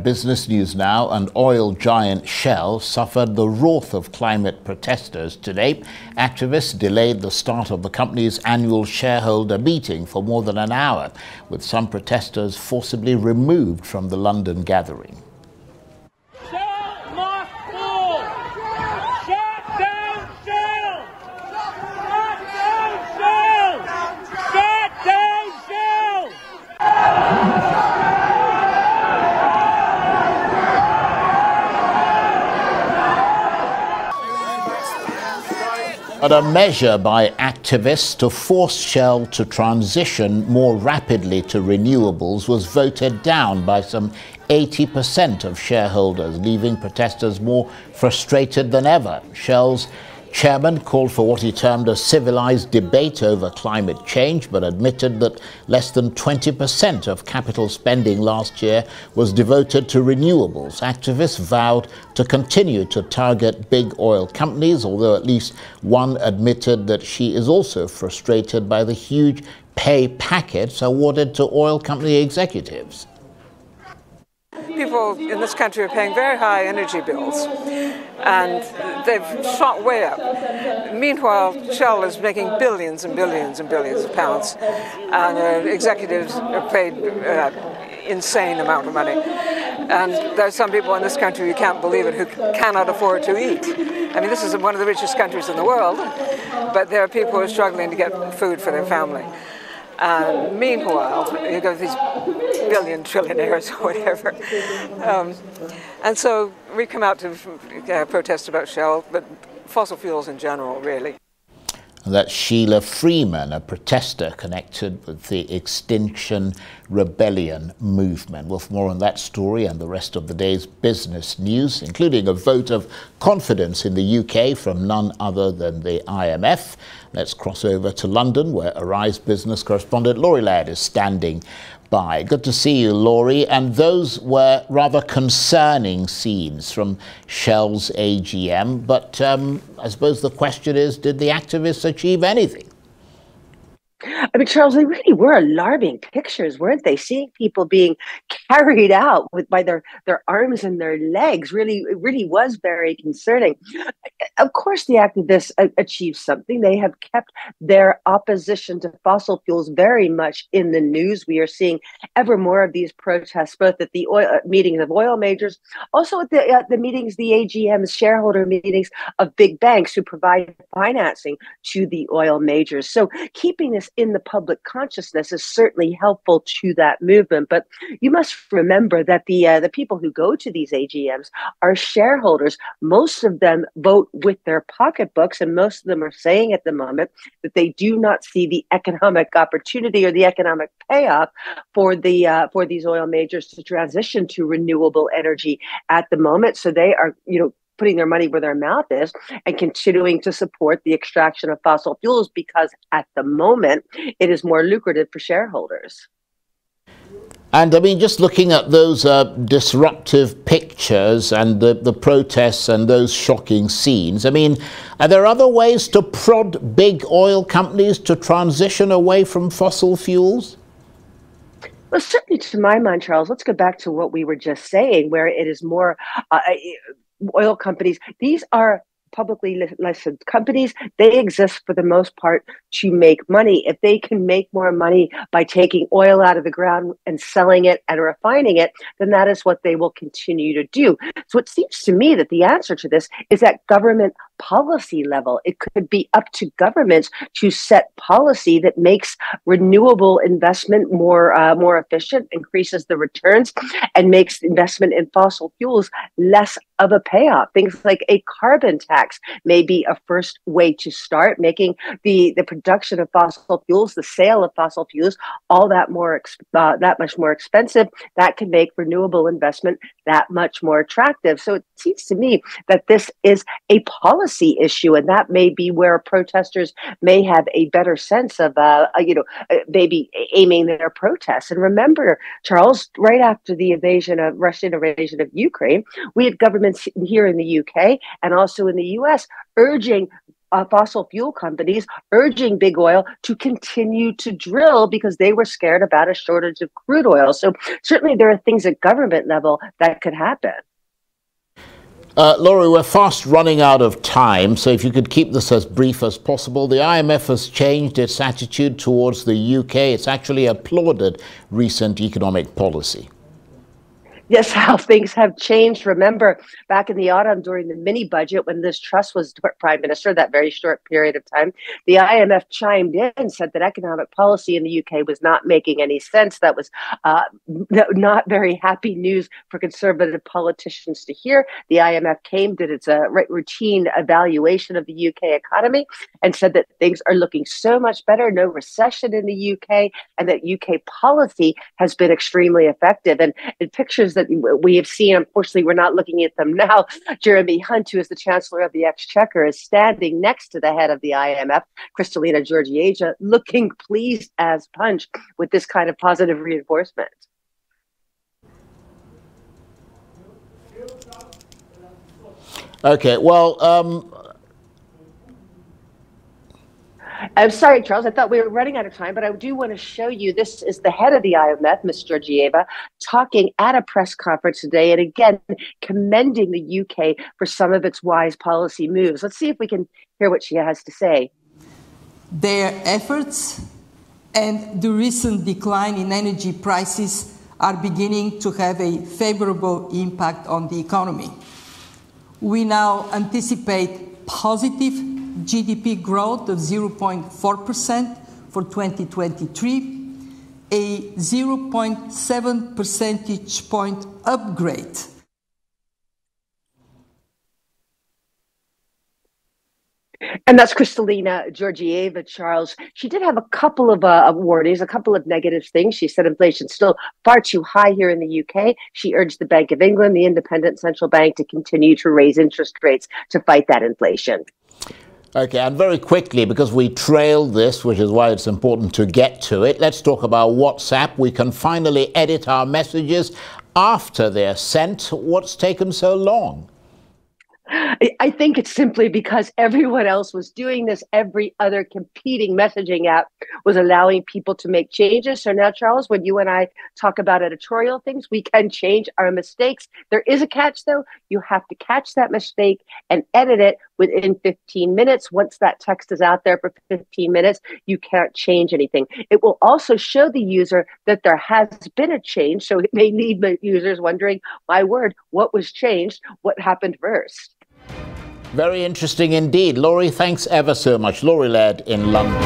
Business news now, and oil giant Shell suffered the wrath of climate protesters today. Activists delayed the start of the company's annual shareholder meeting for more than an hour, with some protesters forcibly removed from the London gathering. But a measure by activists to force Shell to transition more rapidly to renewables was voted down by some 80% of shareholders, leaving protesters more frustrated than ever. Shell's chairman called for what he termed a civilized debate over climate change, but admitted that less than 20% of capital spending last year was devoted to renewables. Activists vowed to continue to target big oil companies, although at least one admitted that she is also frustrated by the huge pay packets awarded to oil company executives. People in this country are paying very high energy bills, and they've shot way up. Meanwhile, Shell is making billions and billions and billions of pounds, and executives are paid insane amount of money. And there's some people in this country, you can't believe it, who cannot afford to eat. I mean, this is one of the richest countries in the world, but there are people who are struggling to get food for their family. And meanwhile, you go these billion trillionaires or whatever. And so we come out to protest about Shell, but fossil fuels in general, really. That's Sheila Freeman, a protester connected with the Extinction Rebellion movement. Well, for more on that story and the rest of the day's business news, including a vote of confidence in the UK from none other than the IMF, let's cross over to London, where Arise business correspondent Laurie Laird is standing by. Good to see you, Laurie. And those were rather concerning scenes from Shell's AGM. But I suppose the question is, did the activists achieve anything? I mean, Charles, they really were alarming pictures, weren't they? Seeing people being carried out by their arms and their legs it really was very concerning. Of course, the activists achieved something. They have kept their opposition to fossil fuels very much in the news. We are seeing ever more of these protests, both at the meetings of oil majors, also at the meetings, the AGMs, shareholder meetings of big banks who provide financing to the oil majors. So keeping this in the public consciousness is certainly helpful to that movement. But you must remember that the people who go to these AGMs are shareholders. Most of them vote with their pocketbooks, and most of them are saying at the moment that they do not see the economic opportunity or the economic payoff for these oil majors to transition to renewable energy at the moment. So they are, putting their money where their mouth is and continuing to support the extraction of fossil fuels because at the moment it is more lucrative for shareholders. And I mean, just looking at those disruptive pictures and the protests and those shocking scenes, I mean, are there other ways to prod big oil companies to transition away from fossil fuels? Well, certainly to my mind, Charles, let's go back to what we were just saying, where it is more oil companies. These are publicly listed companies. They exist for the most part to make money. If they can make more money by taking oil out of the ground and selling it and refining it, then that is what they will continue to do. So it seems to me that the answer to this is at government policy level. It could be up to governments to set policy that makes renewable investment more efficient, increases the returns, and makes investment in fossil fuels less of a payoff. Things like a carbon tax may be a first way to start, making the production of fossil fuels, the sale of fossil fuels, all that much more expensive. That can make renewable investment that much more attractive. So it seems to me that this is a policy issue, and that may be where protesters may have a better sense of, maybe aiming their protests. And remember, Charles, right after the Russian invasion of Ukraine, we had governments here in the UK and also in the US urging fossil fuel companies urging big oil to continue to drill because they were scared about a shortage of crude oil. So certainly there are things at government level that could happen. Laurie, we're fast running out of time, so if you could keep this as brief as possible. The IMF has changed its attitude towards the UK. It's actually applauded recent economic policy. Yes, how things have changed. Remember, back in the autumn during the mini budget, when Liz Truss was prime minister, that very short period of time, the IMF chimed in and said that economic policy in the UK was not making any sense. That was not very happy news for conservative politicians to hear. The IMF did its routine evaluation of the UK economy and said that things are looking so much better, no recession in the UK, and that UK policy has been extremely effective. And in pictures that we have seen, unfortunately, we're not looking at them now. Jeremy Hunt, who is the Chancellor of the Exchequer, is standing next to the head of the IMF, Kristalina Georgieva, looking pleased as punch with this kind of positive reinforcement. Okay, well, I'm sorry, Charles, I thought we were running out of time, but I do want to show you, this is the head of the IMF, Ms. Georgieva, talking at a press conference today, and again, commending the UK for some of its wise policy moves. Let's see if we can hear what she has to say. Their efforts and the recent decline in energy prices are beginning to have a favorable impact on the economy. We now anticipate positive GDP growth of 0.4% for 2023, a 0.7 percentage point upgrade. And that's Kristalina Georgieva, Charles. She did have a couple of warnings, a couple of negative things. She said inflation's still far too high here in the UK. She urged the Bank of England, the independent central bank, to continue to raise interest rates to fight that inflation. Okay, and very quickly, because we trailed this, which is why it's important to get to it, let's talk about WhatsApp. We can finally edit our messages after they're sent. What's taken so long? I think it's simply because everyone else was doing this. Every other competing messaging app was allowing people to make changes. So now, Charles, when you and I talk about editorial things, we can change our mistakes. There is a catch, though. You have to catch that mistake and edit it within 15 minutes. Once that text is out there for 15 minutes, you can't change anything. It will also show the user that there has been a change. So it may leave the users wondering, my word, what was changed? What happened first? Very interesting indeed. Laurie, thanks ever so much. Laurie Laird in London.